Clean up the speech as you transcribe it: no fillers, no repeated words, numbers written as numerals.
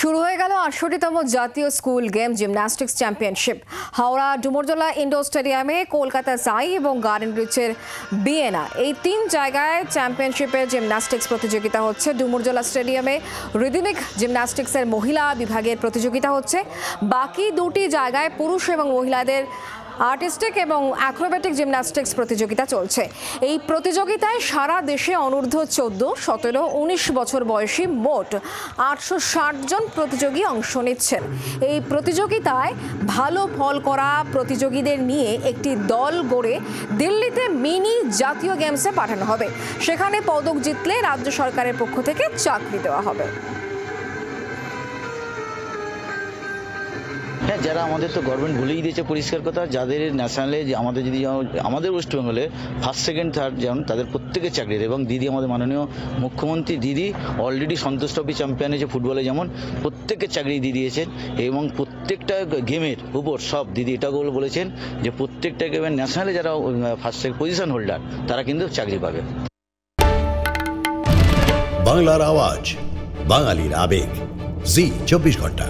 শুরু হয়ে গেল ৬৮তম জাতীয় school game gymnastics championship. Howrah Dumurjala indoor স্টেডিয়ামে কলকাতা সাই এবং গার্ডেন রিচের বিএনা এই তিন জায়গায় চ্যাম্পিয়নশিপের জিমন্যাস্টিক্স প্রতিযোগিতা হচ্ছে। ডুমুরজলা স্টেডিয়ামে রিদমিক জিমন্যাস্টিক্সের মহিলা বিভাগের প্রতিযোগিতা হচ্ছে। বাকি দুটি জায়গায় পুরুষ এবং মহিলাদের আর্টিস্টিক এবং অ্যাক্রোব্যাটিক জিমন্যাস্টিক্স প্রতিযোগিতা চলছে। এই প্রতিযোগিতায় সারা দেশে অনূর্ধ্ব ১৪, ১৭, ১৯ বছর বয়সী মোট ৮৬০ জন প্রতিযোগী অংশ নিচ্ছেন। এই প্রতিযোগিতায় ভালো ফল করা প্রতিযোগীদের নিয়ে একটি দল গড়ে দিল্লিতে মিনি জাতীয় গেমসে পাঠানো হবে। সেখানে পদক জিতলে রাজ্য সরকারের পক্ষ থেকে চাকরি দেওয়া হবে। হ্যাঁ, যারা আমাদের তো গভর্নমেন্ট ভুলেই দিয়েছে পরিষ্কার কথা, যাদের ন্যাশনালে আমাদের যদি আমাদের ওয়েস্ট বেঙ্গলে ফার্স্ট সেকেন্ড থার্ড যেমন তাদের প্রত্যেকের চাকরির, এবং দিদি আমাদের মাননীয় মুখ্যমন্ত্রী দিদি অলরেডি সন্তোষ ট্রফি চ্যাম্পিয়ন হয়েছে ফুটবলে, যেমন প্রত্যেকের চাকরি দিয়ে দিয়েছেন এবং প্রত্যেকটা গেমের উপর সব দিদি এটা বলেছেন যে প্রত্যেকটা গেমের ন্যাশনালে যারা ফার্স্ট পজিশন হোল্ডার তারা কিন্তু চাকরি পাবে। বাংলার আওয়াজ, বাঙালির আবেগ, জি ২৪ ঘন্টা।